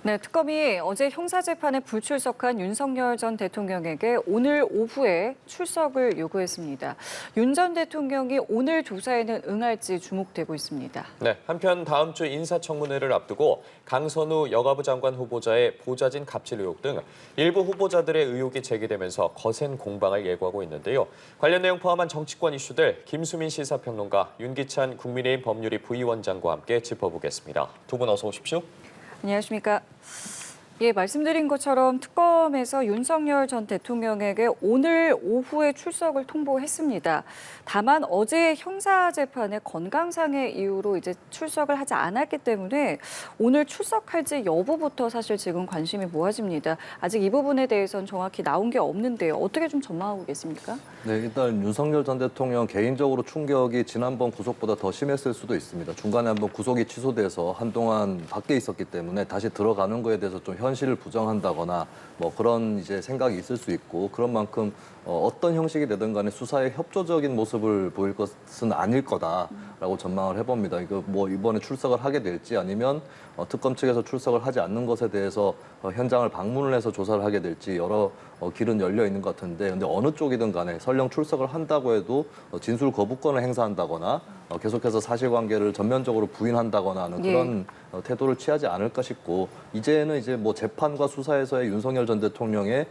네, 특검이 어제 형사재판에 불출석한 윤석열 전 대통령에게 오늘 오후에 출석을 요구했습니다. 윤 전 대통령이 오늘 조사에는 응할지 주목되고 있습니다. 네, 한편 다음 주 인사청문회를 앞두고 강선우 여가부 장관 후보자의 보좌진 갑질 의혹 등 일부 후보자들의 의혹이 제기되면서 거센 공방을 예고하고 있는데요. 관련 내용 포함한 정치권 이슈들 김수민 시사평론가, 윤기찬 국민의힘 법률위 부위원장과 함께 짚어보겠습니다. 두 분 어서 오십시오. 안녕하십니까. 예, 말씀드린 것처럼 특검에서 윤석열 전 대통령에게 오늘 오후에 출석을 통보했습니다. 다만 어제 형사재판에 건강상의 이유로 이제 출석을 하지 않았기 때문에 오늘 출석할지 여부부터 사실 지금 관심이 모아집니다. 아직 이 부분에 대해서는 정확히 나온 게 없는데요. 어떻게 좀 전망하고 계십니까? 네, 일단 윤석열 전 대통령 개인적으로 충격이 지난번 구속보다 더 심했을 수도 있습니다. 중간에 한번 구속이 취소돼서 한동안 밖에 있었기 때문에 다시 들어가는 거에 대해서 좀 현실을 부정한다거나 뭐 그런 이제 생각이 있을 수 있고, 그런 만큼 어떤 형식이 되든 간에 수사에 협조적인 모습을 보일 것은 아닐 거다라고 전망을 해봅니다. 이거 뭐 이번에 출석을 하게 될지 아니면 특검 측에서 출석을 하지 않는 것에 대해서 현장을 방문을 해서 조사를 하게 될지 여러 길은 열려 있는 것 같은데, 근데 어느 쪽이든 간에 설령 출석을 한다고 해도 진술 거부권을 행사한다거나 계속해서 사실관계를 전면적으로 부인한다거나 하는 그런 태도를 취하지 않을까 싶고, 이제는 이제 뭐 재판과 수사에서의 윤석열 전 대통령의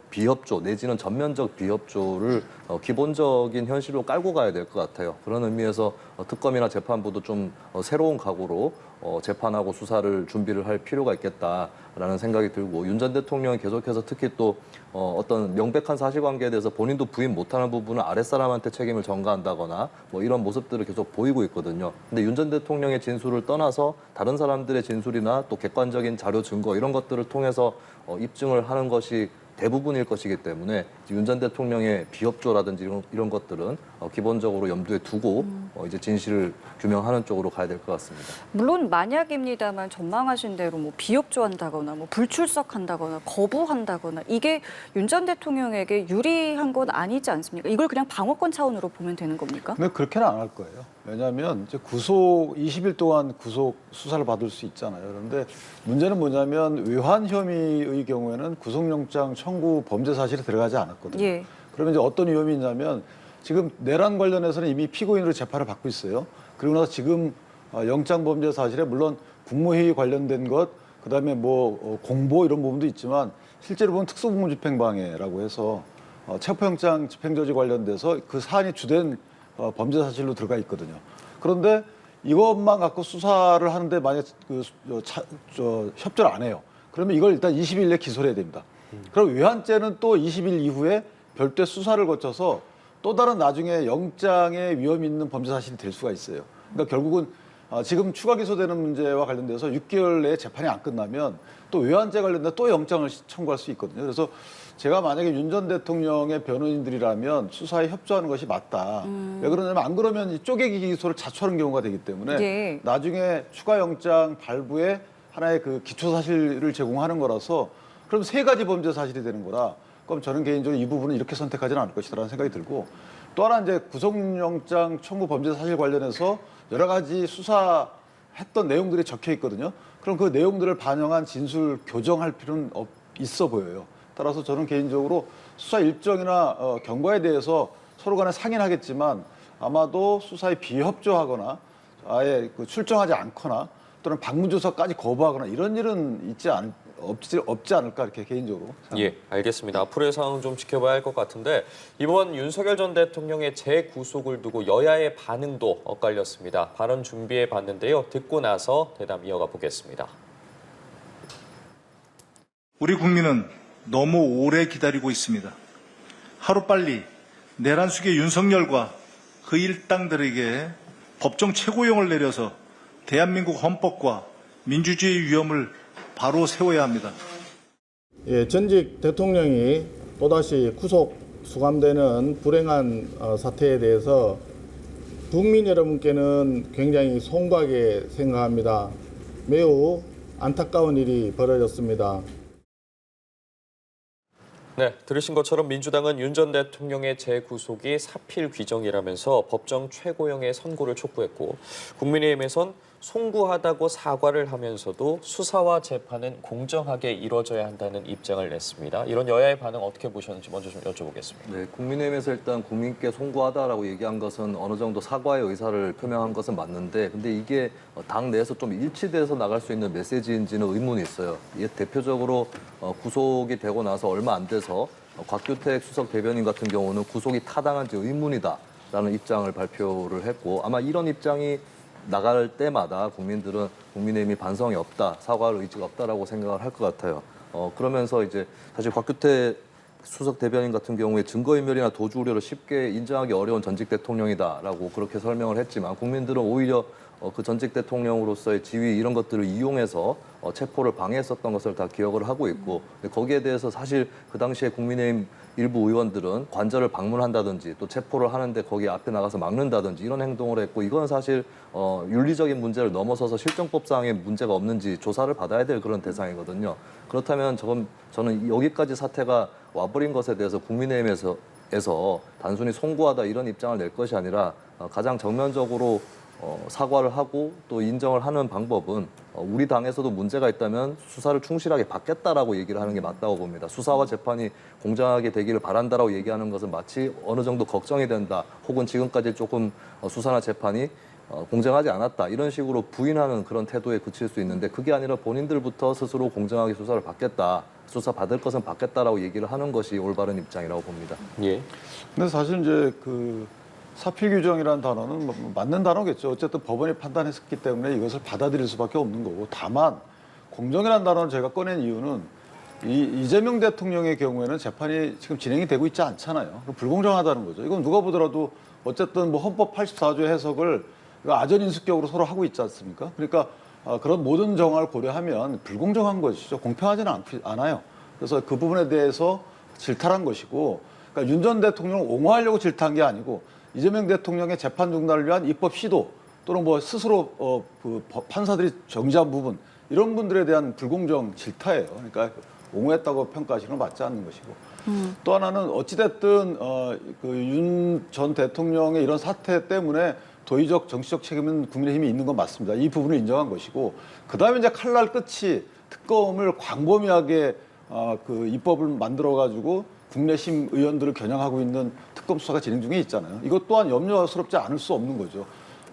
비협조 내지는 전면적 비협조를 기본적인 현실로 깔고 가야 될 것 같아요. 그런 의미에서 특검이나 재판부도 좀 새로운 각오로 재판하고 수사를 준비를 할 필요가 있겠다라는 생각이 들고, 윤 전 대통령이 계속해서 특히 또 어떤 명백한 사실관계에 대해서 본인도 부인 못하는 부분은 아랫사람한테 책임을 전가한다거나 뭐 이런 모습들을 계속 보이고 있거든요. 근데 윤 전 대통령의 진술을 떠나서 다른 사람들의 진술이나 또 객관적인 자료 증거 이런 것들을 통해서 입증을 하는 것이 대부분일 것이기 때문에 윤 전 대통령의 비협조라든지 이런 것들은 기본적으로 염두에 두고 이제 진실을 규명하는 쪽으로 가야 될 것 같습니다. 물론 만약입니다만 전망하신 대로 뭐 비협조한다거나 뭐 불출석한다거나 거부한다거나 이게 윤 전 대통령에게 유리한 건 아니지 않습니까? 이걸 그냥 방어권 차원으로 보면 되는 겁니까? 근데 그렇게는 안 할 거예요. 왜냐하면 이제 구속 20일 동안 구속 수사를 받을 수 있잖아요. 그런데 문제는 뭐냐면 외환 혐의의 경우에는 구속영장 청구 범죄 사실이 들어가지 않았거든요. 예. 그러면 이제 어떤 위험이 있냐면 지금 내란 관련해서는 이미 피고인으로 재판을 받고 있어요. 그리고 나서 지금 영장 범죄 사실에 물론 국무회의 관련된 것, 그다음에 뭐 공보 이런 부분도 있지만 실제로 보면 특수공무집행방해라고 해서 체포영장 집행저지 관련돼서 그 사안이 주된 범죄 사실로 들어가 있거든요. 그런데 이것만 갖고 수사를 하는데 만약 협조를 안 해요. 그러면 이걸 일단 20일 내에 기소를 해야 됩니다. 그럼 외환죄는 또 20일 이후에 별도의 수사를 거쳐서 또 다른 나중에 영장에 위험이 있는 범죄 사실이 될 수가 있어요. 그러니까 결국은 지금 추가 기소되는 문제와 관련돼서 6개월 내에 재판이 안 끝나면 또 외환죄 관련돼 또 영장을 청구할 수 있거든요. 그래서 제가 만약에 윤 전 대통령의 변호인들이라면 수사에 협조하는 것이 맞다. 왜 그러냐면 안 그러면 이 쪼개기 기소를 자초하는 경우가 되기 때문에 예. 나중에 추가 영장 발부에 하나의 그 기초 사실을 제공하는 거라서 그럼 세 가지 범죄 사실이 되는 거라. 그럼 저는 개인적으로 이 부분은 이렇게 선택하지는 않을 것이다라는 생각이 들고, 또 하나 이제 구속영장 청구 범죄 사실 관련해서 여러 가지 수사했던 내용들이 적혀 있거든요. 그럼 그 내용들을 반영한 진술 교정할 필요는 있어 보여요. 따라서 저는 개인적으로 수사 일정이나 경과에 대해서 서로 간에 상의하겠지만 아마도 수사에 비협조하거나 아예 출정하지 않거나 또는 방문조사까지 거부하거나 이런 일은 없지 않을까 이렇게 개인적으로 생각합니다. 예, 알겠습니다. 앞으로의 상황 좀 지켜봐야 할 것 같은데, 이번 윤석열 전 대통령의 재구속을 두고 여야의 반응도 엇갈렸습니다. 발언 준비해 봤는데요. 듣고 나서 대담 이어가 보겠습니다. 우리 국민은 너무 오래 기다리고 있습니다. 하루빨리 내란 수계 윤석열과 그 일당들에게 법정 최고형을 내려서 대한민국 헌법과 민주주의 위험을 바로 세워야 합니다. 예, 전직 대통령이 또다시 구속 수감되는 불행한 사태에 대해서 국민 여러분께는 굉장히 송구하게 생각합니다. 매우 안타까운 일이 벌어졌습니다. 네, 들으신 것처럼 민주당은 윤 전 대통령의 재구속이 사필 규정이라면서 법정 최고형의 선고를 촉구했고, 국민의힘에선 송구하다고 사과를 하면서도 수사와 재판은 공정하게 이루어져야 한다는 입장을 냈습니다. 이런 여야의 반응 어떻게 보셨는지 먼저 좀 여쭤보겠습니다. 네, 국민의힘에서 일단 국민께 송구하다라고 얘기한 것은 어느 정도 사과의 의사를 표명한 것은 맞는데, 근데 이게 당 내에서 좀 일치돼서 나갈 수 있는 메시지인지는 의문이 있어요. 이게 대표적으로 구속이 되고 나서 얼마 안 돼서 곽규택 수석 대변인 같은 경우는 구속이 타당한지 의문이다라는 입장을 발표를 했고, 아마 이런 입장이 나갈 때마다 국민들은 국민의힘이 반성이 없다, 사과할 의지가 없다라고 생각을 할 것 같아요. 그러면서 이제 사실 곽규택 수석 대변인 같은 경우에 증거인멸이나 도주 우려를 쉽게 인정하기 어려운 전직 대통령이다라고 그렇게 설명을 했지만, 국민들은 오히려 그 전직 대통령으로서의 지위 이런 것들을 이용해서 체포를 방해했었던 것을 다 기억을 하고 있고, 거기에 대해서 사실 그 당시에 국민의힘 일부 의원들은 관저를 방문한다든지 또 체포를 하는데 거기 앞에 나가서 막는다든지 이런 행동을 했고, 이건 사실 윤리적인 문제를 넘어서서 실정법상의 문제가 없는지 조사를 받아야 될 그런 대상이거든요. 그렇다면 저는 여기까지 사태가 와버린 것에 대해서 국민의힘에서 단순히 송구하다 이런 입장을 낼 것이 아니라 가장 정면적으로 사과를 하고 또 인정을 하는 방법은 우리 당에서도 문제가 있다면 수사를 충실하게 받겠다라고 얘기를 하는 게 맞다고 봅니다. 수사와 재판이 공정하게 되기를 바란다라고 얘기하는 것은 마치 어느 정도 걱정이 된다, 혹은 지금까지 조금 수사나 재판이 공정하지 않았다 이런 식으로 부인하는 그런 태도에 그칠 수 있는데, 그게 아니라 본인들부터 스스로 공정하게 수사를 받겠다, 수사 받을 것은 받겠다라고 얘기를 하는 것이 올바른 입장이라고 봅니다. 예. 근데 사실 이제 그 사필 규정이라는 단어는 뭐 맞는 단어겠죠. 어쨌든 법원이 판단했기 때문에 이것을 받아들일 수밖에 없는 거고, 다만 공정이라는 단어를 제가 꺼낸 이유는 이재명 대통령의 경우에는 재판이 지금 진행이 되고 있지 않잖아요. 불공정하다는 거죠. 이건 누가 보더라도 어쨌든 뭐 헌법 84조 해석을 아전인수격으로 서로 하고 있지 않습니까? 그러니까 그런 모든 정황을 고려하면 불공정한 것이죠. 공평하지는 않아요. 그래서 그 부분에 대해서 질타한 것이고, 그러니까 윤 전 대통령을 옹호하려고 질타한 게 아니고 이재명 대통령의 재판 중단을 위한 입법 시도 또는 뭐 스스로 그 판사들이 정지한 부분, 이런 분들에 대한 불공정 질타예요. 그러니까 옹호했다고 평가하시는 건 맞지 않는 것이고, 또 하나는 어찌됐든 그 윤 전 대통령의 이런 사태 때문에 도의적 정치적 책임은 국민의힘이 있는 건 맞습니다. 이 부분을 인정한 것이고, 그다음에 이제 칼날 끝이 특검을 광범위하게 그 입법을 만들어 가지고 국내심 의원들을 겨냥하고 있는 특검 수사가 진행 중에 있잖아요. 이것 또한 염려스럽지 않을 수 없는 거죠.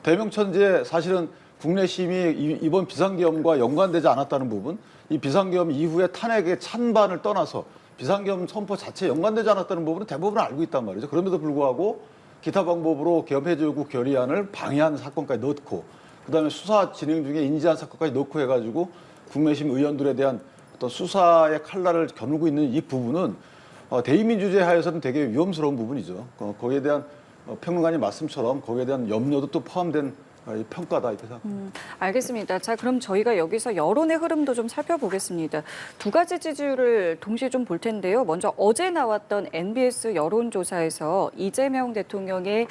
대명천지에 사실은 국내심이 이번 비상계엄과 연관되지 않았다는 부분, 이 비상계엄 이후에 탄핵의 찬반을 떠나서 비상계엄 선포 자체에 연관되지 않았다는 부분은 대부분 알고 있단 말이죠. 그럼에도 불구하고 기타 방법으로 계엄 해제 요구 결의안을 방해한 사건까지 넣고, 그다음에 수사 진행 중에 인지한 사건까지 넣고 해가지고 국내심 의원들에 대한 어떤 수사의 칼날을 겨누고 있는 이 부분은 대의민주주의 하에서는 되게 위험스러운 부분이죠. 거기에 대한 평론가님 말씀처럼 거기에 대한 염려도 또 포함된 평가다 이렇게 생각합니다. 알겠습니다. 자, 그럼 저희가 여기서 여론의 흐름도 좀 살펴보겠습니다. 두 가지 지지율을 동시에 좀 볼 텐데요. 먼저 어제 나왔던 NBS 여론조사에서 이재명 대통령의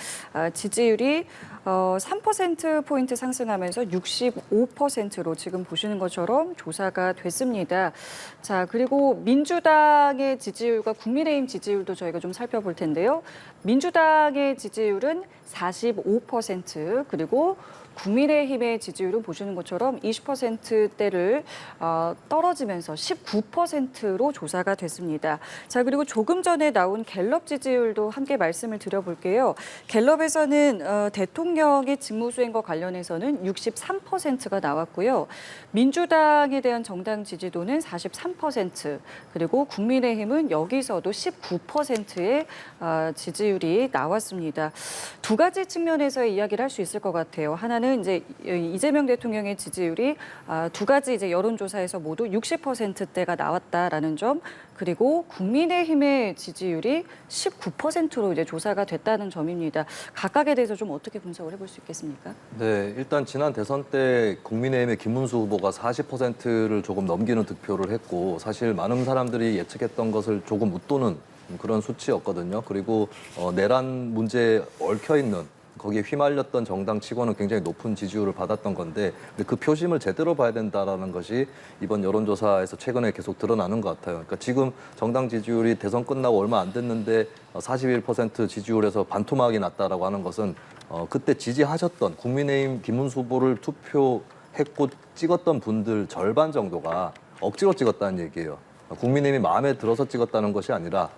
지지율이 3%포인트 상승하면서 65%로 지금 보시는 것처럼 조사가 됐습니다. 자, 그리고 민주당의 지지율과 국민의힘 지지율도 저희가 좀 살펴볼 텐데요. 민주당의 지지율은 45%, 그리고 국민의힘의 지지율은 보시는 것처럼 20%대를 떨어지면서 19%로 조사가 됐습니다. 자, 그리고 조금 전에 나온 갤럽 지지율도 함께 말씀을 드려볼게요. 갤럽에서는 대통령의 직무수행과 관련해서는 63%가 나왔고요. 민주당에 대한 정당 지지도는 43%, 그리고 국민의힘은 여기서도 19%의 지지율이 나왔습니다. 두 가지 측면에서의 이야기를 할 수 있을 것 같아요. 하나는 이제 이재명 대통령의 지지율이 두 가지 이제 여론조사에서 모두 60%대가 나왔다라는 점, 그리고 국민의힘의 지지율이 19%로 이제 조사가 됐다는 점입니다. 각각에 대해서 좀 어떻게 분석을 해볼 수 있겠습니까? 네, 일단 지난 대선 때 국민의힘의 김문수 후보가 40%를 조금 넘기는 득표를 했고, 사실 많은 사람들이 예측했던 것을 조금 웃도는 그런 수치였거든요. 그리고 내란 문제에 얽혀있는, 거기에 휘말렸던 정당 치고는 굉장히 높은 지지율을 받았던 건데, 그 표심을 제대로 봐야 된다는 것이 이번 여론조사에서 최근에 계속 드러나는 것 같아요. 그러니까 지금 정당 지지율이 대선 끝나고 얼마 안 됐는데 41% 지지율에서 반토막이 났다라고 하는 것은 그때 지지하셨던 국민의힘 김문수 후보를 투표했고 찍었던 분들 절반 정도가 억지로 찍었다는 얘기예요. 국민의힘이 마음에 들어서 찍었다는 것이 아니라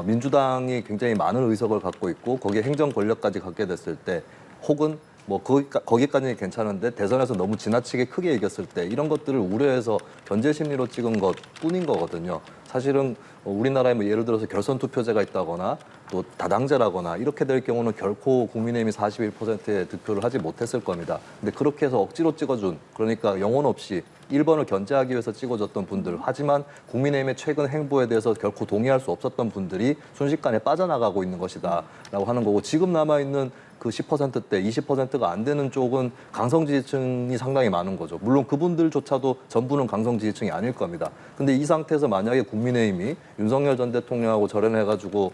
민주당이 굉장히 많은 의석을 갖고 있고 거기에 행정 권력까지 갖게 됐을 때 혹은 뭐 거기까지는 괜찮은데 대선에서 너무 지나치게 크게 이겼을 때 이런 것들을 우려해서 견제 심리로 찍은 것뿐인 거거든요. 사실은 우리나라에 뭐 예를 들어서 결선 투표제가 있다거나 또 다당제라거나 이렇게 될 경우는 결코 국민의힘이 41%의 득표를 하지 못했을 겁니다. 근데 그렇게 해서 억지로 찍어준, 그러니까 영혼 없이 1번을 견제하기 위해서 찍어줬던 분들, 하지만 국민의힘의 최근 행보에 대해서 결코 동의할 수 없었던 분들이 순식간에 빠져나가고 있는 것이다 라고 하는 거고, 지금 남아있는 그 10%대, 20%가 안 되는 쪽은 강성 지지층이 상당히 많은 거죠. 물론 그분들조차도 전부는 강성 지지층이 아닐 겁니다. 근데 이 상태에서 만약에 국민의힘이 윤석열 전 대통령하고 절연해가지고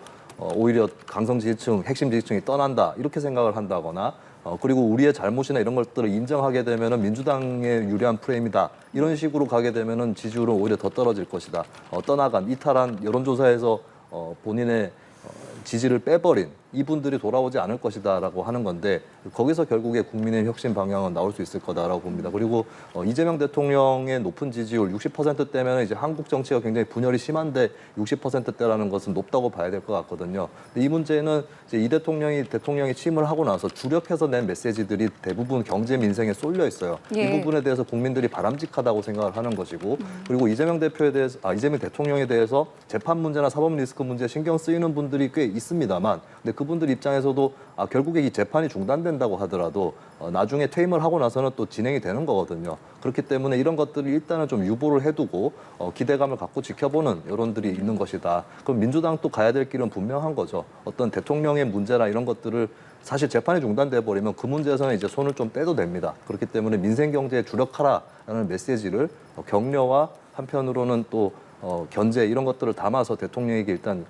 오히려 강성 지지층, 핵심 지지층이 떠난다 이렇게 생각을 한다거나 그리고 우리의 잘못이나 이런 것들을 인정하게 되면은 민주당의 유리한 프레임이다 이런 식으로 가게 되면은 지지율은 오히려 더 떨어질 것이다. 떠나간 이탈한 여론조사에서 본인의 지지를 빼버린 이분들이 돌아오지 않을 것이다라고 하는 건데 거기서 결국에 국민의 혁신 방향은 나올 수 있을 거다라고 봅니다. 그리고 이재명 대통령의 높은 지지율 60%대면 이제 한국 정치가 굉장히 분열이 심한데 60%대라는 것은 높다고 봐야 될 것 같거든요. 근데 이 문제는 이제 이 대통령이 취임을 하고 나서 주력해서 낸 메시지들이 대부분 경제 민생에 쏠려 있어요. 예. 이 부분에 대해서 국민들이 바람직하다고 생각을 하는 것이고 그리고 이재명 대통령에 대해서 재판 문제나 사법 리스크 문제에 신경 쓰이는 분들이 꽤 있습니다만 근데 그분들 입장에서도 결국에 이 재판이 중단된다고 하더라도 나중에 퇴임을 하고 나서는 또 진행이 되는 거거든요. 그렇기 때문에 이런 것들을 일단은 좀 유보를 해두고 기대감을 갖고 지켜보는 여론들이 있는 것이다. 그럼 민주당 또 가야 될 길은 분명한 거죠. 어떤 대통령의 문제나 이런 것들을 사실 재판이 중단돼 버리면 그 문제에서는 이제 손을 좀 떼도 됩니다. 그렇기 때문에 민생 경제에 주력하라라는 메시지를 격려와 한편으로는 또 견제 이런 것들을 담아서 대통령에게 일단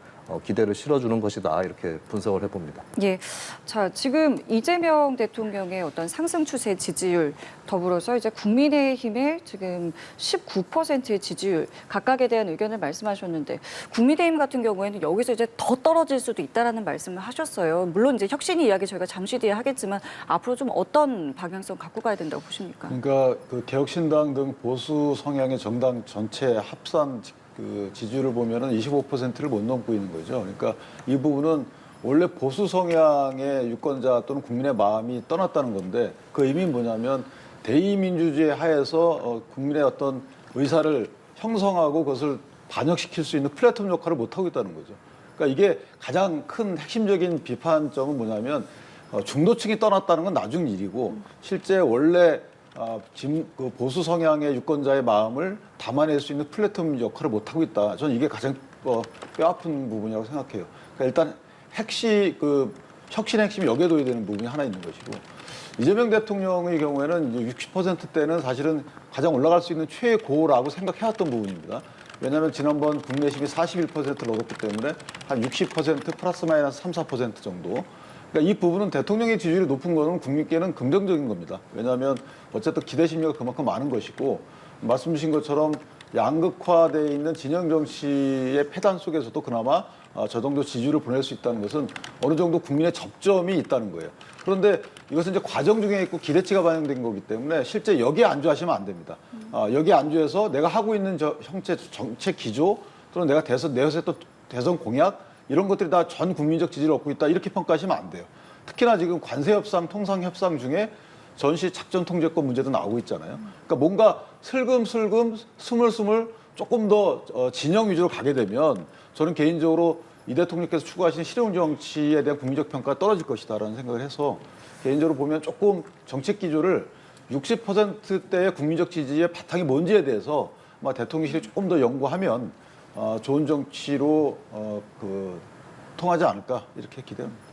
기대를 실어주는 것이다 이렇게 분석을 해봅니다. 예, 자 지금 이재명 대통령의 어떤 상승 추세 지지율 더불어서 이제 국민의힘의 지금 19%의 지지율 각각에 대한 의견을 말씀하셨는데 국민의힘 같은 경우에는 여기서 이제 더 떨어질 수도 있다라는 말씀을 하셨어요. 물론 이제 혁신 이야기 저희가 잠시 뒤에 하겠지만 앞으로 좀 어떤 방향성 갖고 가야 된다고 보십니까? 그러니까 그 개혁신당 등 보수 성향의 정당 전체 합산 그 지지율을 보면은 25%를 못 넘고 있는 거죠. 그러니까 이 부분은 원래 보수 성향의 유권자 또는 국민의 마음이 떠났다는 건데 그 의미는 뭐냐면 대의민주주의 하에서 국민의 어떤 의사를 형성하고 그것을 반영시킬 수 있는 플랫폼 역할을 못 하고 있다는 거죠. 그러니까 이게 가장 큰 핵심적인 비판점은 뭐냐면 중도층이 떠났다는 건 나중 일이고 실제 원래 그 보수 성향의 유권자의 마음을 담아낼 수 있는 플랫폼 역할을 못 하고 있다. 저는 이게 가장 뼈아픈 부분이라고 생각해요. 그러니까 일단 혁신의 핵심이 여기에 둬야 되는 부분이 하나 있는 것이고 이재명 대통령의 경우에는 60%대는 사실은 가장 올라갈 수 있는 최고라고 생각해왔던 부분입니다. 왜냐하면 지난번 국내심이 41%를 얻었기 때문에 한 60% 플러스 마이너스 3, 4% 정도. 그러니까 이 부분은 대통령의 지지율이 높은 거는 국민께는 긍정적인 겁니다. 왜냐하면 어쨌든 기대 심리가 그만큼 많은 것이고 말씀 주신 것처럼 양극화되어 있는 진영 정치의 폐단 속에서도 그나마 저 정도 지지율을 보낼 수 있다는 것은 어느 정도 국민의 접점이 있다는 거예요. 그런데 이것은 이제 과정 중에 있고 기대치가 반영된 거기 때문에 실제 여기에 안주하시면 안 됩니다. 여기에 안주해서 내가 하고 있는 정책 기조 또는 내가 내세웠던 대선 공약 이런 것들이 다 전 국민적 지지를 얻고 있다 이렇게 평가하시면 안 돼요. 특히나 지금 관세협상, 통상협상 중에 전시 작전 통제권 문제도 나오고 있잖아요. 그러니까 뭔가 슬금슬금 스물스물 조금 더 진영 위주로 가게 되면 저는 개인적으로 이 대통령께서 추구하시는 실용 정치에 대한 국민적 평가가 떨어질 것이다라는 생각을 해서 개인적으로 보면 조금 정책 기조를 60%대의 국민적 지지의 바탕이 뭔지에 대해서 아마 대통령실이 조금 더 연구하면 좋은 정치로 통하지 않을까 이렇게 기대합니다.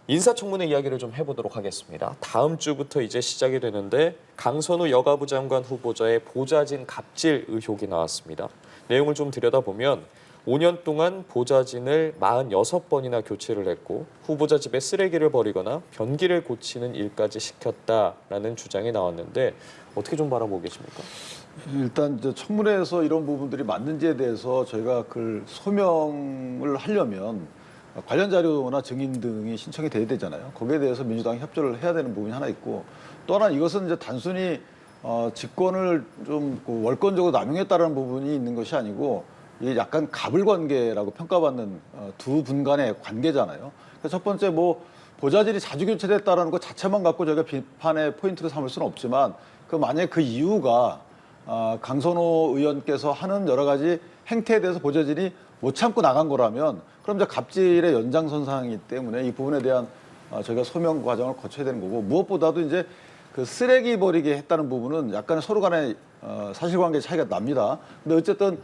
인사청문회 이야기를 좀 해보도록 하겠습니다. 다음 주부터 이제 시작이 되는데 강선우 여가부 장관 후보자의 보좌진 갑질 의혹이 나왔습니다. 내용을 좀 들여다보면 5년 동안 보좌진을 46번이나 교체를 했고 후보자 집에 쓰레기를 버리거나 변기를 고치는 일까지 시켰다라는 주장이 나왔는데 어떻게 좀 바라보고 계십니까? 일단 이제 청문회에서 이런 부분들이 맞는지에 대해서 저희가 그 소명을 하려면 관련 자료나 증인 등이 신청이 돼야 되잖아요. 거기에 대해서 민주당이 협조를 해야 되는 부분이 하나 있고, 또 하나 이것은 이제 단순히 직권을 좀 월권적으로 남용했다는 부분이 있는 것이 아니고, 이게 약간 가불관계라고 평가받는 두 분 간의 관계잖아요. 그래서 첫 번째 보좌진이 자주 교체됐다는 것 자체만 갖고 저희가 비판의 포인트를 삼을 수는 없지만, 만약에 그 이유가 강선호 의원께서 하는 여러 가지 행태에 대해서 보좌진이 못 참고 나간 거라면, 그럼 이제 갑질의 연장선상이기 때문에 이 부분에 대한 저희가 소명 과정을 거쳐야 되는 거고, 무엇보다도 이제 그 쓰레기 버리게 했다는 부분은 약간 서로 간의 사실관계 차이가 납니다. 근데 어쨌든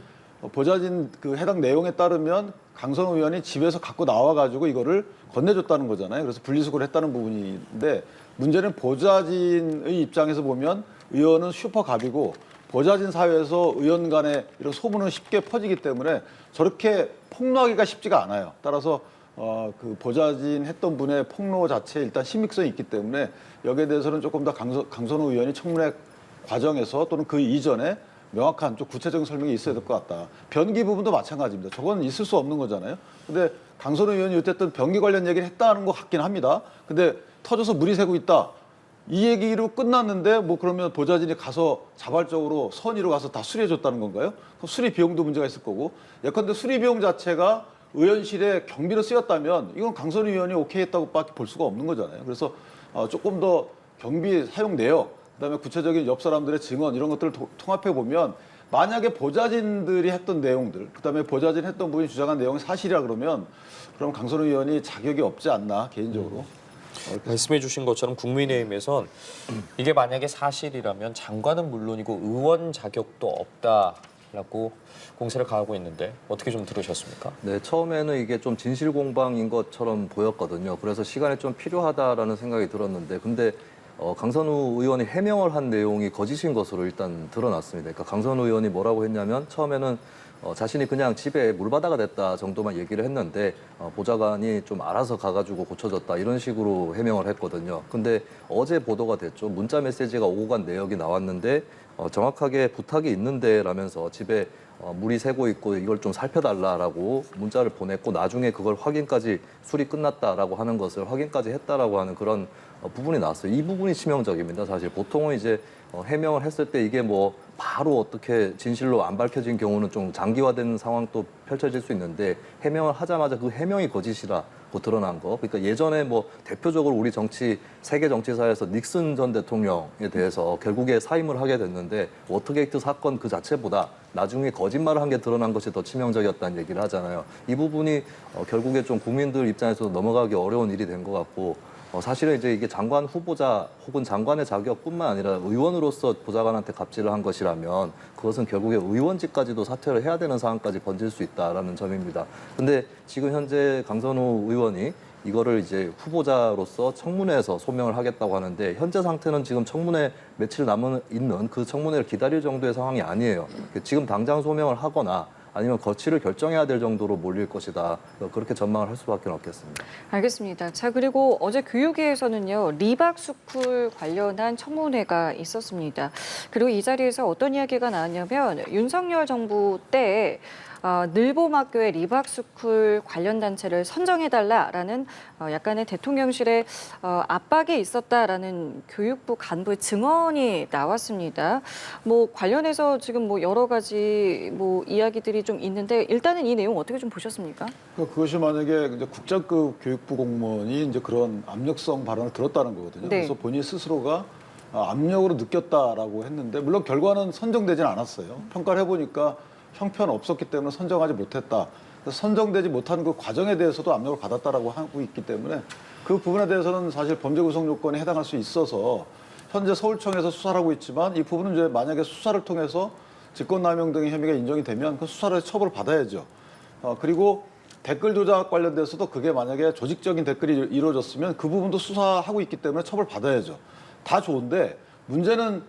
보좌진 그 해당 내용에 따르면 강선호 의원이 집에서 갖고 나와가지고 이거를 건네줬다는 거잖아요. 그래서 분리수거를 했다는 부분인데, 문제는 보좌진의 입장에서 보면 의원은 슈퍼갑이고, 보좌진 사회에서 의원 간의 이런 소문은 쉽게 퍼지기 때문에 저렇게 폭로하기가 쉽지가 않아요. 따라서 그 보좌진 했던 분의 폭로 자체에 일단 신빙성이 있기 때문에 여기에 대해서는 조금 더 강선호 의원이 청문회 과정에서 또는 그 이전에 명확한 좀 구체적인 설명이 있어야 될 것 같다. 변기 부분도 마찬가지입니다. 저건 있을 수 없는 거잖아요. 근데 강선호 의원이 어쨌든 변기 관련 얘기를 했다는 것 같긴 합니다. 근데 터져서 물이 새고 있다. 이 얘기로 끝났는데 그러면 보좌진이 가서 자발적으로 선의로 가서 다 수리해줬다는 건가요? 그럼 수리 비용도 문제가 있을 거고, 예컨대 수리 비용 자체가 의원실에 경비로 쓰였다면 이건 강선호 의원이 오케이 했다고밖에 볼 수가 없는 거잖아요. 그래서 조금 더 경비 사용 내역, 그다음에 구체적인 옆 사람들의 증언 이런 것들을 통합해 보면, 만약에 보좌진들이 했던 내용들, 그다음에 보좌진 했던 분이 주장한 내용이 사실이라 그러면 강선호 의원이 자격이 없지 않나 개인적으로. 말씀해 주신 것처럼 국민의힘에선 이게 만약에 사실이라면 장관은 물론이고 의원 자격도 없다라고 공세를 가하고 있는데 어떻게 좀 들으셨습니까? 네, 처음에는 이게 좀 진실 공방인 것처럼 보였거든요. 그래서 시간이 좀 필요하다라는 생각이 들었는데, 근데 강선우 의원이 해명을 한 내용이 거짓인 것으로 일단 드러났습니다. 그러니까 강선우 의원이 뭐라고 했냐면, 처음에는 자신이 그냥 집에 물바다가 됐다 정도만 얘기를 했는데 보좌관이 좀 알아서 가가지고 고쳐줬다 이런 식으로 해명을 했거든요. 근데 어제 보도가 됐죠. 문자 메시지가 오고 간 내역이 나왔는데 정확하게 부탁이 있는데 라면서 집에 물이 새고 있고 이걸 좀 살펴달라라고 문자를 보냈고, 나중에 그걸 확인까지 수리 끝났다라고 하는 것을 확인까지 했다라고 하는 그런 부분이 나왔어요. 이 부분이 치명적입니다. 사실 보통은 이제 해명을 했을 때 이게 바로 어떻게 진실로 안 밝혀진 경우는 좀 장기화되는 상황도 펼쳐질 수 있는데, 해명을 하자마자 그 해명이 거짓이라고 드러난 거. 그러니까 예전에 대표적으로 우리 세계 정치사에서 닉슨 전 대통령에 대해서 결국에 사임을 하게 됐는데, 워터게이트 사건 그 자체보다 나중에 거짓말을 한 게 드러난 것이 더 치명적이었다는 얘기를 하잖아요. 이 부분이 결국에 좀 국민들 입장에서 넘어가기 어려운 일이 된 것 같고, 사실은 이제 이게 장관 후보자 혹은 장관의 자격뿐만 아니라 의원으로서 보좌관한테 갑질을 한 것이라면 그것은 결국에 의원직까지도 사퇴를 해야 되는 상황까지 번질 수 있다라는 점입니다. 근데 지금 현재 강선우 의원이 이거를 이제 후보자로서 청문회에서 소명을 하겠다고 하는데, 현재 상태는 지금 청문회 며칠 있는 그 청문회를 기다릴 정도의 상황이 아니에요. 지금 당장 소명을 하거나 아니면 거취를 결정해야 될 정도로 몰릴 것이다. 그렇게 전망을 할 수밖에 없겠습니다. 알겠습니다. 자, 그리고 어제 교육위에서는요, 리박스쿨 관련한 청문회가 있었습니다. 그리고 이 자리에서 어떤 이야기가 나왔냐면, 윤석열 정부 때 늘봄학교의 리박스쿨 관련 단체를 선정해달라라는 약간의 대통령실의 압박이 있었다라는 교육부 간부의 증언이 나왔습니다. 관련해서 지금 여러 가지 이야기들이 좀 있는데, 일단은 이 내용 어떻게 좀 보셨습니까? 그것이 만약에 이제 국장급 교육부 공무원이 이제 그런 압력성 발언을 들었다는 거거든요. 네. 그래서 본인 스스로가 압력으로 느꼈다라고 했는데, 물론 결과는 선정되진 않았어요. 평가를 해보니까 형편 없었기 때문에 선정하지 못했다. 그래서 선정되지 못한 그 과정에 대해서도 압력을 받았다라고 하고 있기 때문에, 그 부분에 대해서는 사실 범죄 구성 요건에 해당할 수 있어서 현재 서울청에서 수사를 하고 있지만, 이 부분은 이제 만약에 수사를 통해서 직권남용 등의 혐의가 인정이 되면 그 수사를 처벌을 받아야죠. 그리고 댓글 조작 관련돼서도 그게 만약에 조직적인 댓글이 이루어졌으면 그 부분도 수사하고 있기 때문에 처벌 받아야죠. 다 좋은데 문제는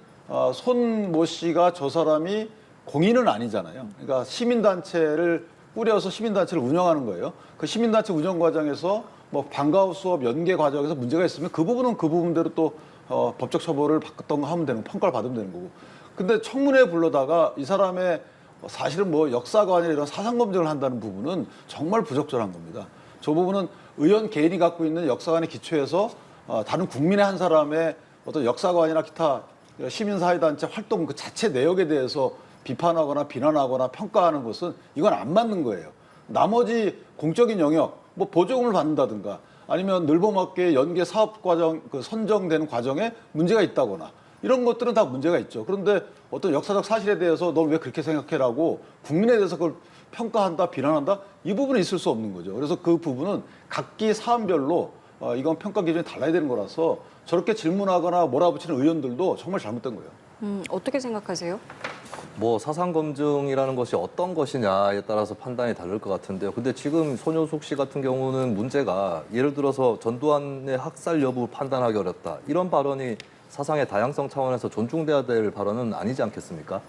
손 모 씨가 저 사람이 공인은 아니잖아요. 그러니까 시민단체를 꾸려서 시민단체를 운영하는 거예요. 그 시민단체 운영 과정에서 방과후 수업 연계 과정에서 문제가 있으면 그 부분은 그 부분대로 또 법적 처벌을 받던 거 하면 되는, 평가를 받으면 되는 거고. 근데 청문회에 불러다가 이 사람의 사실은 역사관이나 이런 사상 검증을 한다는 부분은 정말 부적절한 겁니다. 저 부분은 의원 개인이 갖고 있는 역사관에 기초해서 다른 국민의 한 사람의 어떤 역사관이나 기타 시민사회단체 활동 그 자체 내역에 대해서 비판하거나 비난하거나 평가하는 것은 이건 안 맞는 거예요. 나머지 공적인 영역, 뭐 보조금을 받는다든가 아니면 늘보맞게 연계 사업 과정, 그 선정되는 과정에 문제가 있다거나 이런 것들은 다 문제가 있죠. 그런데 어떤 역사적 사실에 대해서 넌 왜 그렇게 생각해라고 국민에 대해서 그걸 평가한다, 비난한다 이 부분은 있을 수 없는 거죠. 그래서 그 부분은 각기 사안별로 이건 평가 기준이 달라야 되는 거라서 저렇게 질문하거나 몰아붙이는 의원들도 정말 잘못된 거예요. 어떻게 생각하세요? 뭐 사상 검증이라는 것이 어떤 것이냐에 따라서 판단이 다를 것 같은데요. 근데 지금 손효숙 씨 같은 경우는 문제가 예를 들어서 전두환의 학살 여부 판단하기 어렵다. 이런 발언이 사상의 다양성 차원에서 존중돼야 될 발언은 아니지 않겠습니까?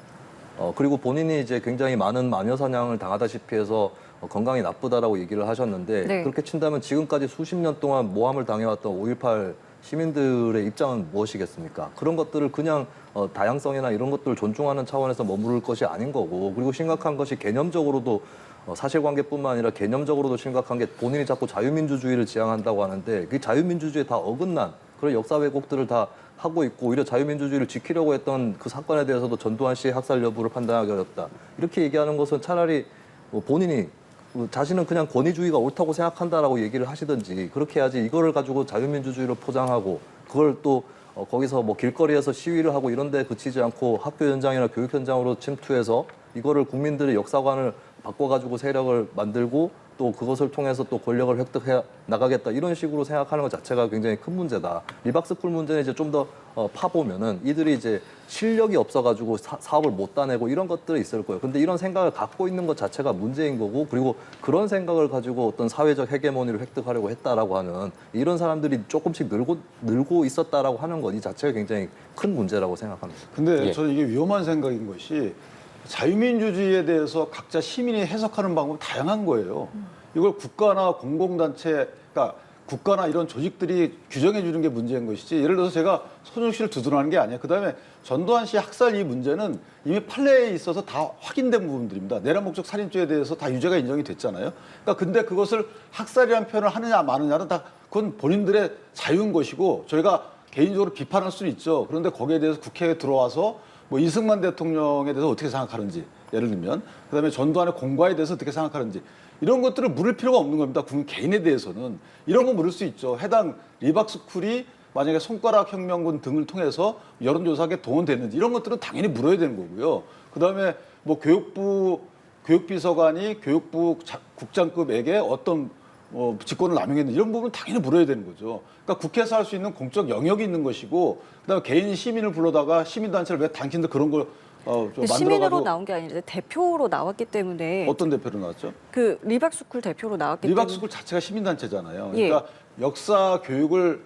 그리고 본인이 이제 굉장히 많은 마녀 사냥을 당하다시피 해서 건강이 나쁘다라고 얘기를 하셨는데 네. 그렇게 친다면 지금까지 수십 년 동안 모함을 당해왔던 5.18 시민들의 입장은 무엇이겠습니까? 그런 것들을 그냥 다양성이나 이런 것들을 존중하는 차원에서 머무를 것이 아닌 거고 그리고 심각한 것이 개념적으로도 사실관계뿐만 아니라 개념적으로도 심각한 게 본인이 자꾸 자유민주주의를 지향한다고 하는데 그 자유민주주의에 다 어긋난 그런 역사 왜곡들을 다 하고 있고 오히려 자유민주주의를 지키려고 했던 그 사건에 대해서도 전두환 씨의 학살 여부를 판단하기 어렵다. 이렇게 얘기하는 것은 차라리 본인이 자신은 그냥 권위주의가 옳다고 생각한다라고 얘기를 하시든지 그렇게 해야지 이거를 가지고 자유민주주의로 포장하고 그걸 또 거기서 뭐 길거리에서 시위를 하고 이런 데 그치지 않고 학교 현장이나 교육 현장으로 침투해서 이거를 국민들의 역사관을 바꿔가지고 세력을 만들고 또 그것을 통해서 또 권력을 획득해 나가겠다 이런 식으로 생각하는 것 자체가 굉장히 큰 문제다. 리박스쿨 문제는 이제 좀 더 파보면은 이들이 이제 실력이 없어가지고 사업을 못 따내고 이런 것들이 있을 거예요. 근데 이런 생각을 갖고 있는 것 자체가 문제인 거고 그리고 그런 생각을 가지고 어떤 사회적 헤게모니를 획득하려고 했다라고 하는 이런 사람들이 조금씩 늘고 있었다라고 하는 것 이 자체가 굉장히 큰 문제라고 생각합니다. 근데 예. 저는 이게 위험한 생각인 것이 자유민주주의에 대해서 각자 시민이 해석하는 방법이 다양한 거예요. 이걸 국가나 공공단체, 그러니까 국가나 이런 조직들이 규정해 주는 게 문제인 것이지 예를 들어서 제가 손흥 씨를 두둔하는 게 아니에요. 그다음에 전두환 씨 학살 이 문제는 이미 판례에 있어서 다 확인된 부분들입니다. 내란 목적 살인죄에 대해서 다 유죄가 인정이 됐잖아요. 그러니까 근데 그것을 학살이라는 표현을 하느냐 마느냐는 다 그건 본인들의 자유인 것이고 저희가 개인적으로 비판할 수는 있죠. 그런데 거기에 대해서 국회에 들어와서 뭐 이승만 대통령에 대해서 어떻게 생각하는지 예를 들면 그다음에 전두환의 공과에 대해서 어떻게 생각하는지 이런 것들을 물을 필요가 없는 겁니다. 국민 개인에 대해서는 이런 거 물을 수 있죠. 해당 리박스쿨이 만약에 손가락 혁명군 등을 통해서 여론조사에 동원됐는지 이런 것들은 당연히 물어야 되는 거고요. 그다음에 뭐 교육비서관이 교육부 국장급에게 어떤 직권을 남용했는지 이런 부분은 당연히 물어야 되는 거죠. 그러니까 국회에서 할 수 있는 공적 영역이 있는 것이고 그다음에 개인 시민을 불러다가 시민단체를 왜 당신들 그런 걸 시민으로 만들어가지고 나온 게 아니라 대표로 나왔기 때문에 어떤 대표로 나왔죠? 그 리박스쿨 대표로 나왔기 때문에 리박스쿨 자체가 시민단체잖아요. 예. 그러니까 역사 교육을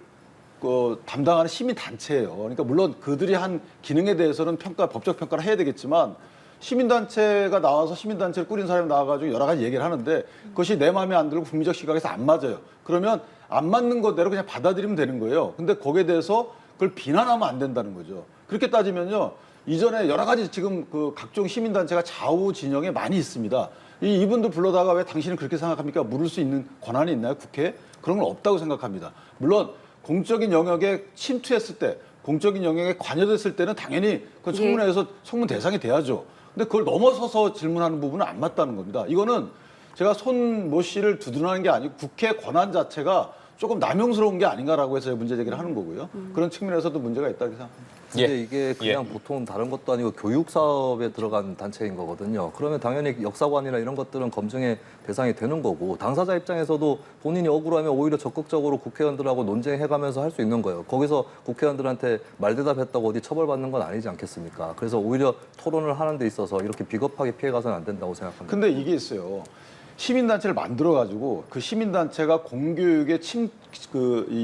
담당하는 시민단체예요. 그러니까 물론 그들이 한 기능에 대해서는 법적 평가를 해야 되겠지만 시민단체가 나와서 시민단체를 꾸린 사람이 나와가지고 여러 가지 얘기를 하는데 그것이 내 마음에 안 들고 국민적 시각에서 안 맞아요. 그러면 안 맞는 것대로 그냥 받아들이면 되는 거예요. 근데 거기에 대해서 그걸 비난하면 안 된다는 거죠. 그렇게 따지면요. 이전에 여러 가지 지금 그 각종 시민단체가 좌우 진영에 많이 있습니다. 이분들 불러다가 왜 당신은 그렇게 생각합니까? 물을 수 있는 권한이 있나요? 국회에? 그런 건 없다고 생각합니다. 물론 공적인 영역에 침투했을 때, 공적인 영역에 관여됐을 때는 당연히 그 청문회에서 청문 대상이 돼야죠. 근데 그걸 넘어서서 질문하는 부분은 안 맞다는 겁니다. 이거는 제가 손모 씨를 두둔하는 게 아니고 국회 권한 자체가 조금 남용스러운 게 아닌가라고 해서 문제 제기를 하는 거고요. 그런 측면에서도 문제가 있다고 생각합니다. 근데 예. 이게 그냥 보통 다른 것도 아니고 교육 사업에 들어간 단체인 거거든요. 그러면 당연히 역사관이나 이런 것들은 검증의 대상이 되는 거고 당사자 입장에서도 본인이 억울하면 오히려 적극적으로 국회의원들하고 논쟁해가면서 할 수 있는 거예요. 거기서 국회의원들한테 말대답했다고 어디 처벌받는 건 아니지 않겠습니까? 그래서 오히려 토론을 하는 데 있어서 이렇게 비겁하게 피해가서는 안 된다고 생각합니다. 근데 이게 있어요. 시민단체를 만들어가지고 그 시민단체가 공교육에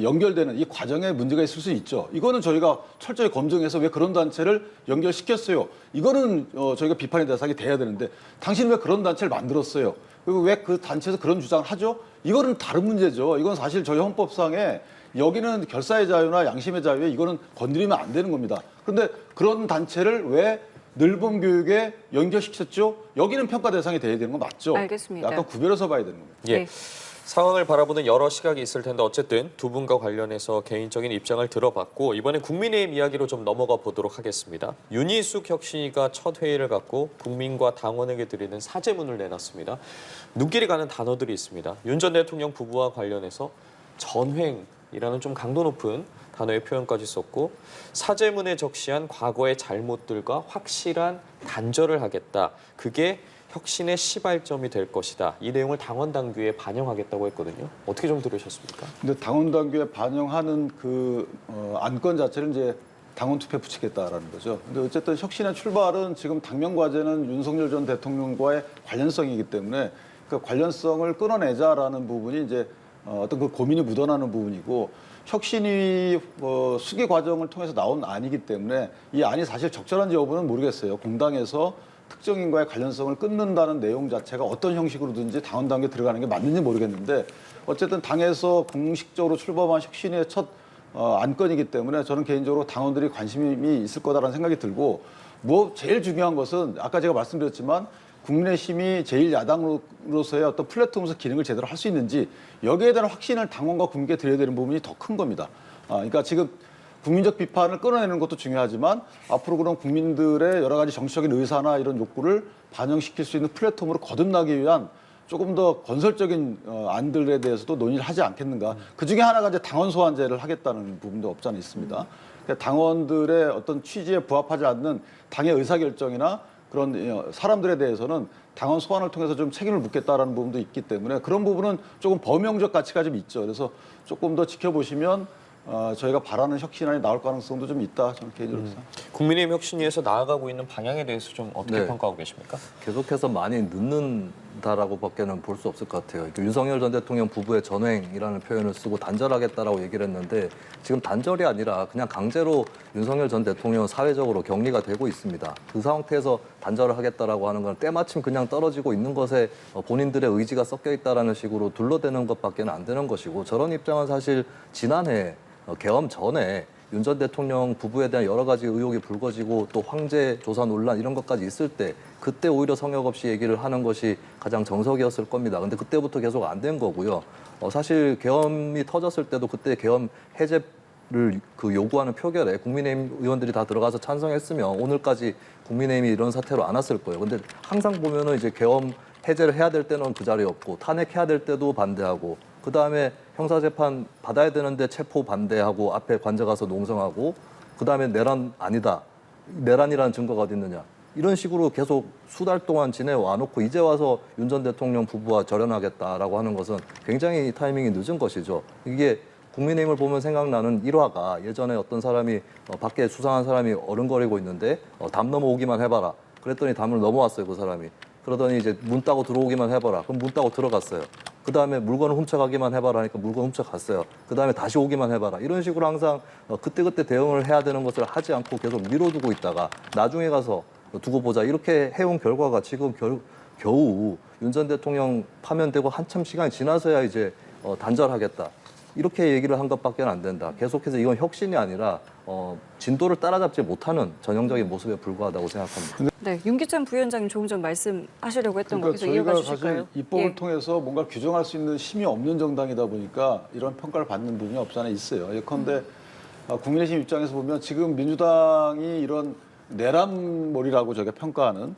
연결되는 이 과정에 문제가 있을 수 있죠. 이거는 저희가 철저히 검증해서 왜 그런 단체를 연결시켰어요. 이거는 저희가 비판의 대상이 돼야 되는데 당신은 왜 그런 단체를 만들었어요. 그리고 왜 그 단체에서 그런 주장을 하죠? 이거는 다른 문제죠. 이건 사실 저희 헌법상에 여기는 결사의 자유나 양심의 자유에 이거는 건드리면 안 되는 겁니다. 그런데 그런 단체를 왜 늘봄 교육에 연결시켰죠? 여기는 평가 대상이 돼야 되는 건 맞죠? 알겠습니다. 약간 구별해서 봐야 되는 겁니다. 예. 네. 상황을 바라보는 여러 시각이 있을 텐데 어쨌든 두 분과 관련해서 개인적인 입장을 들어봤고 이번엔 국민의힘 이야기로 좀 넘어가 보도록 하겠습니다. 윤희숙 혁신위가 첫 회의를 갖고 국민과 당원에게 드리는 사죄문을 내놨습니다. 눈길이 가는 단어들이 있습니다. 윤 전 대통령 부부와 관련해서 전횡이라는 좀 강도 높은 단어의 표현까지 썼고 사죄문에 적시한 과거의 잘못들과 확실한 단절을 하겠다. 그게 혁신의 시발점이 될 것이다. 이 내용을 당원 당규에 반영하겠다고 했거든요. 어떻게 좀 들으셨습니까? 근데 당원 당규에 반영하는 그 안건 자체를 이제 당원 투표에 붙이겠다라는 거죠. 근데 어쨌든 혁신의 출발은 지금 당면 과제는 윤석열 전 대통령과의 관련성이기 때문에 그 관련성을 끊어내자라는 부분이 이제 어떤 그 고민이 묻어나는 부분이고 혁신이 수기 과정을 통해서 나온 안이기 때문에 이 안이 사실 적절한지 여부는 모르겠어요. 공당에서 특정인과의 관련성을 끊는다는 내용 자체가 어떤 형식으로든지 당원 당규에 들어가는 게 맞는지 모르겠는데 어쨌든 당에서 공식적으로 출범한 혁신의 첫 안건이기 때문에 저는 개인적으로 당원들이 관심이 있을 거다라는 생각이 들고 뭐 제일 중요한 것은 아까 제가 말씀드렸지만 국민의힘이 제1야당으로서의 어떤 플랫폼에서 기능을 제대로 할 수 있는지 여기에 대한 확신을 당원과 국민께 드려야 되는 부분이 더 큰 겁니다. 그러니까 지금 국민적 비판을 끌어내는 것도 중요하지만 앞으로 그런 국민들의 여러 가지 정치적인 의사나 이런 욕구를 반영시킬 수 있는 플랫폼으로 거듭나기 위한 조금 더 건설적인 안들에 대해서도 논의를 하지 않겠는가. 그중에 하나가 이제 당원 소환제를 하겠다는 부분도 없지 않아 있습니다. 그러니까 당원들의 어떤 취지에 부합하지 않는 당의 의사결정이나 그런 사람들에 대해서는 당원 소환을 통해서 좀 책임을 묻겠다라는 부분도 있기 때문에 그런 부분은 조금 범용적 가치가 좀 있죠. 그래서 조금 더 지켜보시면 저희가 바라는 혁신안이 나올 가능성도 좀 있다. 저는 개인적으로 생각합니다. 국민의힘 혁신위에서 나아가고 있는 방향에 대해서 좀 어떻게 네. 평가하고 계십니까? 계속해서 많이 늦는다라고밖에는 볼 수 없을 것 같아요. 윤석열 전 대통령 부부의 전횡이라는 표현을 쓰고 단절하겠다라고 얘기를 했는데 지금 단절이 아니라 그냥 강제로 윤석열 전 대통령은 사회적으로 격리가 되고 있습니다. 그 상태에서 단절을 하겠다라고 하는 건 때마침 그냥 떨어지고 있는 것에 본인들의 의지가 섞여 있다라는 식으로 둘러대는 것밖에는 안 되는 것이고 저런 입장은 사실 지난해 계엄 전에 윤 전 대통령 부부에 대한 여러 가지 의혹이 불거지고 또 황제 조사 논란 이런 것까지 있을 때 그때 오히려 성역 없이 얘기를 하는 것이 가장 정석이었을 겁니다. 근데 그때부터 계속 안 된 거고요. 사실 계엄이 터졌을 때도 그때 계엄 해제를 요구하는 표결에 국민의힘 의원들이 다 들어가서 찬성했으면 오늘까지 국민의힘이 이런 사태로 안 왔을 거예요. 근데 항상 보면은 이제 계엄 해제를 해야 될 때는 그 자리에 없고 탄핵해야 될 때도 반대하고 그 다음에 형사재판 받아야 되는데 체포 반대하고 앞에 관저 가서 농성하고 그 다음에 내란 아니다. 내란이라는 증거가 어디 있느냐. 이런 식으로 계속 수달 동안 지내와 놓고 이제 와서 윤 전 대통령 부부와 절연하겠다라고 하는 것은 굉장히 타이밍이 늦은 것이죠. 이게 국민의힘을 보면 생각나는 일화가 예전에 어떤 사람이 밖에 수상한 사람이 어른거리고 있는데 담 넘어오기만 해봐라. 그랬더니 담을 넘어왔어요, 그 사람이. 그러더니 이제 문 따고 들어오기만 해봐라. 그럼 문 따고 들어갔어요. 그 다음에 물건을 훔쳐가기만 해봐라 하니까 물건 훔쳐갔어요. 그 다음에 다시 오기만 해봐라. 이런 식으로 항상 그때그때 대응을 해야 되는 것을 하지 않고 계속 미뤄두고 있다가 나중에 가서 두고 보자. 이렇게 해온 결과가 지금 겨우 윤 전 대통령 파면되고 한참 시간이 지나서야 이제 단절하겠다. 이렇게 얘기를 한 것밖에 안 된다. 계속해서 이건 혁신이 아니라 진도를 따라잡지 못하는 전형적인 모습에 불과하다고 생각합니다. 네, 윤기찬 부위원장님 조금 전 말씀하시려고 했던 거 그러니까 계속 저희가 이어가 주실까요? 사실 입법을 예. 통해서 뭔가 규정할 수 있는 힘이 없는 정당이다 보니까 이런 평가를 받는 부분이 없지 않아 있어요. 예컨대 국민의힘 입장에서 보면 지금 민주당이 이런 내란몰이라고 저희가 평가하는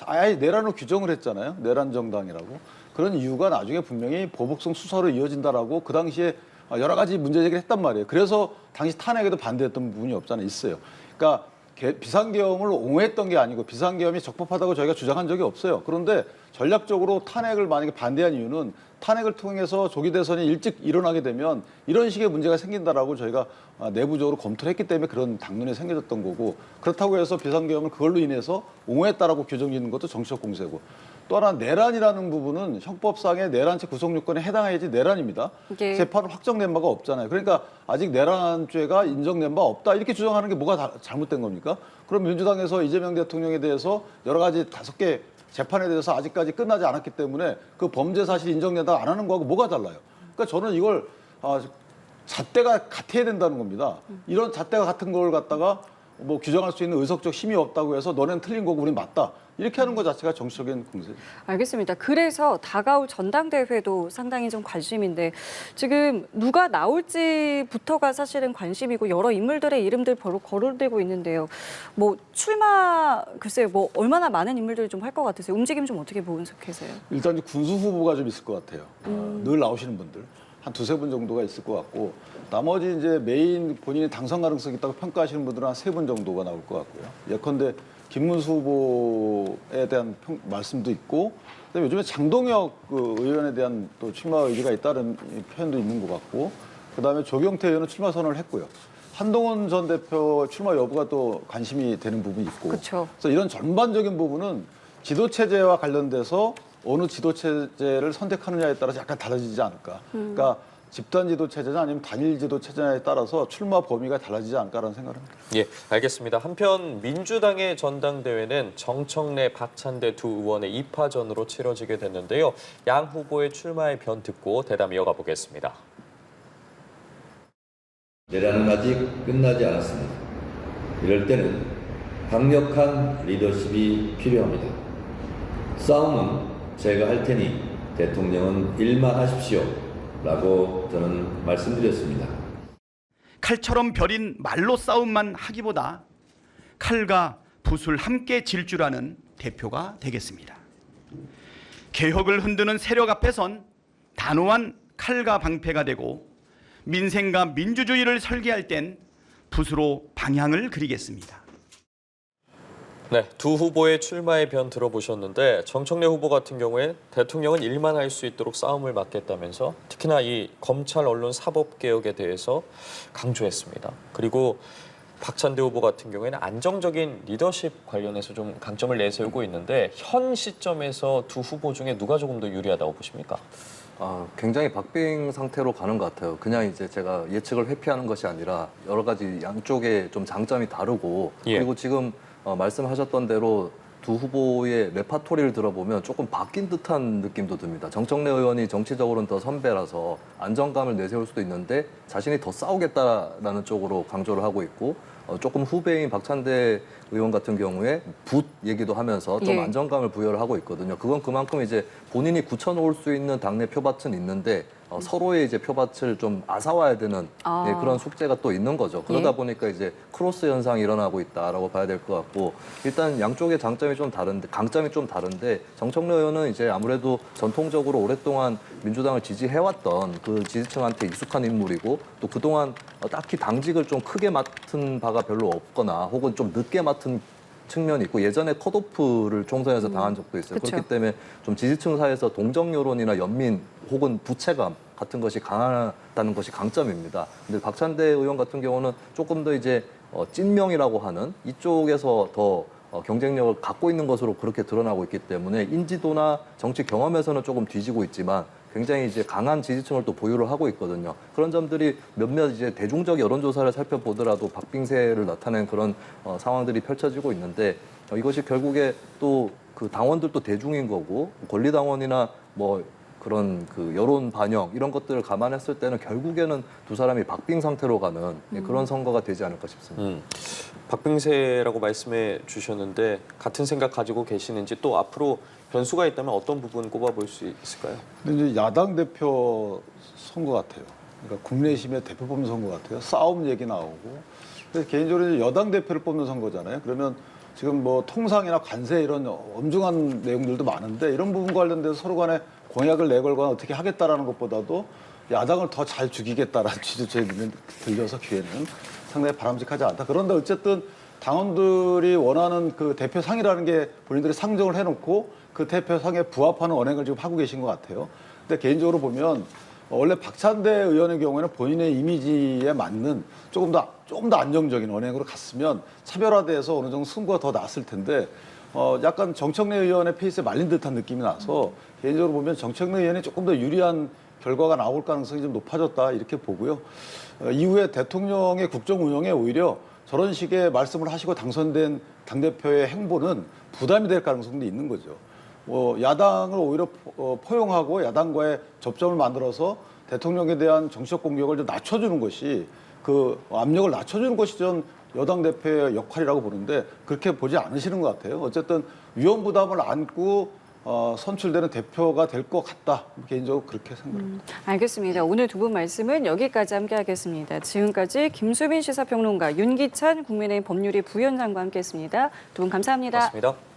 아예 내란으로 규정을 했잖아요. 내란 정당이라고. 그런 이유가 나중에 분명히 보복성 수사로 이어진다라고 그 당시에 여러 가지 문제 제기를 했단 말이에요. 그래서 당시 탄핵에도 반대했던 부분이 없지 않아 있어요. 그러니까 비상계엄을 옹호했던 게 아니고 비상계엄이 적법하다고 저희가 주장한 적이 없어요. 그런데 전략적으로 탄핵을 만약에 반대한 이유는 탄핵을 통해서 조기 대선이 일찍 일어나게 되면 이런 식의 문제가 생긴다라고 저희가 내부적으로 검토를 했기 때문에 그런 당론이 생겨졌던 거고 그렇다고 해서 비상계엄을 그걸로 인해서 옹호했다라고 규정짓는 것도 정치적 공세고 또 하나 내란이라는 부분은 형법상의 내란죄 구성 요건에 해당해야지 내란입니다. 이게- 재판은 확정된 바가 없잖아요. 그러니까 아직 내란죄가 인정된 바 없다 이렇게 주장하는 게 뭐가 잘못된 겁니까? 그럼 민주당에서 이재명 대통령에 대해서 여러 가지 5개 재판에 대해서 아직까지 끝나지 않았기 때문에 그 범죄 사실이 인정된다 안 하는 거하고 뭐가 달라요? 그러니까 저는 이걸 잣대가 같아야 된다는 겁니다. 이런 잣대가 같은 걸 갖다가 뭐 규정할 수 있는 의석적 힘이 없다고 해서 너넨 틀린 거고 우린 맞다. 이렇게 하는 것 자체가 정치적인 공세죠. 알겠습니다. 그래서 다가올 전당대회도 상당히 좀 관심인데 지금 누가 나올지부터가 사실은 관심이고 여러 인물들의 이름들 바로 거론되고 있는데요. 뭐 출마 글쎄요, 뭐 얼마나 많은 인물들이 좀 할 것 같으세요? 움직임 좀 어떻게 분석하세요? 일단 이제 군수 후보가 좀 있을 것 같아요. 늘 나오시는 분들. 한 두세 분 정도가 있을 것 같고 나머지 이제 메인 본인이 당선 가능성이 있다고 평가하시는 분들은 한 세 분 정도가 나올 것 같고요. 예컨대 김문수 후보에 대한 말씀도 있고 그다음에 요즘에 장동혁 그 의원에 대한 또 출마 의지가 있다는 표현도 있는 것 같고 그다음에 조경태 의원은 출마 선언을 했고요. 한동훈 전 대표 출마 여부가 또 관심이 되는 부분이 있고 그쵸. 그래서 이런 전반적인 부분은 지도체제와 관련돼서 어느 지도체제를 선택하느냐에 따라서 약간 달라지지 않을까. 그러니까 집단 지도체제냐 아니면 단일 지도체제냐에 따라서 출마 범위가 달라지지 않을까라는 생각을 합니다. 예, 알겠습니다. 한편 민주당의 전당대회는 정청래, 박찬대 두 의원의 2파전으로 치러지게 됐는데요. 양 후보의 출마의 변 듣고 대담 이어가 보겠습니다. 내란은 아직 끝나지 않았습니다. 이럴 때는 강력한 리더십이 필요합니다. 싸움은 제가 할 테니 대통령은 일만 하십시오. 라고 저는 말씀드렸습니다. 칼처럼 벼린 말로 싸움만 하기보다 칼과 붓을 함께 질 줄 아는 대표가 되겠습니다. 개혁을 흔드는 세력 앞에선 단호한 칼과 방패가 되고 민생과 민주주의를 설계할 땐 붓으로 방향을 그리겠습니다. 네, 두 후보의 출마의 변 들어보셨는데 정청래 후보 같은 경우에 대통령은 일만 할 수 있도록 싸움을 맡겠다면서 특히나 이 검찰 언론 사법 개혁에 대해서 강조했습니다. 그리고 박찬대 후보 같은 경우에는 안정적인 리더십 관련해서 좀 강점을 내세우고 있는데 현 시점에서 두 후보 중에 누가 조금 더 유리하다고 보십니까? 굉장히 박빙 상태로 가는 것 같아요. 그냥 이제 제가 예측을 회피하는 것이 아니라 여러 가지 양쪽에 좀 장점이 다르고 그리고 지금 말씀하셨던 대로 두 후보의 레파토리를 들어보면 조금 바뀐 듯한 느낌도 듭니다. 정청래 의원이 정치적으로는 더 선배라서 안정감을 내세울 수도 있는데 자신이 더 싸우겠다라는 쪽으로 강조를 하고 있고 조금 후배인 박찬대 의원 같은 경우에 붓 얘기도 하면서 좀 안정감을 부여를 하고 있거든요. 그건 그만큼 이제 본인이 굳혀놓을 수 있는 당내 표밭은 있는데 서로의 이제 표밭을 좀 앗아와야 되는 그런 숙제가 또 있는 거죠. 그러다 보니까 이제 크로스 현상이 일어나고 있다라고 봐야 될 것 같고 일단 양쪽의 장점이 좀 다른데 강점이 좀 다른데 정청래 의원은 이제 아무래도 전통적으로 오랫동안 민주당을 지지해왔던 그 지지층한테 익숙한 인물이고 또 그동안 딱히 당직을 좀 크게 맡은 바가 별로 없거나 혹은 좀 늦게 맡은 측면이 있고 예전에 컷오프를 총선에서 당한 적도 있어요. 그쵸. 그렇기 때문에 좀 지지층 사이에서 동정 여론이나 연민 혹은 부채감 같은 것이 강하다는 것이 강점입니다. 근데 박찬대 의원 같은 경우는 조금 더 이제 찐명이라고 하는 이쪽에서 더 경쟁력을 갖고 있는 것으로 그렇게 드러나고 있기 때문에 인지도나 정치 경험에서는 조금 뒤지고 있지만 굉장히 이제 강한 지지층을 또 보유를 하고 있거든요. 그런 점들이 몇몇 이제 대중적 여론조사를 살펴보더라도 박빙세를 나타낸 그런 상황들이 펼쳐지고 있는데 이것이 결국에 또 그 당원들도 대중인 거고 권리당원이나 뭐 그런 그 여론 반영 이런 것들을 감안했을 때는 결국에는 두 사람이 박빙 상태로 가는 그런 선거가 되지 않을까 싶습니다. 박빙세라고 말씀해 주셨는데 같은 생각 가지고 계시는지 또 앞으로 변수가 있다면 어떤 부분 꼽아볼 수 있을까요? 근데 이제 야당 대표 선거 같아요. 그러니까 국내심의 대표 뽑는 선거 같아요. 싸움 얘기 나오고. 그래서 개인적으로 이제 여당 대표를 뽑는 선거잖아요. 그러면 지금 뭐 통상이나 관세 이런 엄중한 내용들도 많은데 이런 부분 관련돼서 서로 간에 공약을 내걸거나 어떻게 하겠다라는 것보다도 야당을 더 잘 죽이겠다라는 취지에 들려서 귀에는 상당히 바람직하지 않다. 그런데 어쨌든 당원들이 원하는 그 대표상이라는 게 본인들이 상정을 해놓고 그 대표상에 부합하는 언행을 지금 하고 계신 것 같아요. 근데 개인적으로 보면 원래 박찬대 의원의 경우에는 본인의 이미지에 맞는 조금 더 안정적인 언행으로 갔으면 차별화돼서 어느 정도 승부가 더 났을 텐데 약간 정청래 의원의 페이스에 말린 듯한 느낌이 나서 개인적으로 보면 정청래 의원이 조금 더 유리한 결과가 나올 가능성이 좀 높아졌다 이렇게 보고요. 이후에 대통령의 국정 운영에 오히려 저런 식의 말씀을 하시고 당선된 당대표의 행보는 부담이 될 가능성도 있는 거죠. 야당을 오히려 포용하고 야당과의 접점을 만들어서 대통령에 대한 정치적 공격을 좀 낮춰주는 것이 그 압력을 낮춰주는 것이 전 여당 대표의 역할이라고 보는데 그렇게 보지 않으시는 것 같아요. 어쨌든 위험 부담을 안고 선출되는 대표가 될 것 같다. 개인적으로 그렇게 생각합니다. 알겠습니다. 오늘 두 분 말씀은 여기까지 함께하겠습니다. 지금까지 김수민 시사평론가, 윤기찬 국민의힘 법률위 부위원장과 함께했습니다. 두 분 감사합니다. 고맙습니다.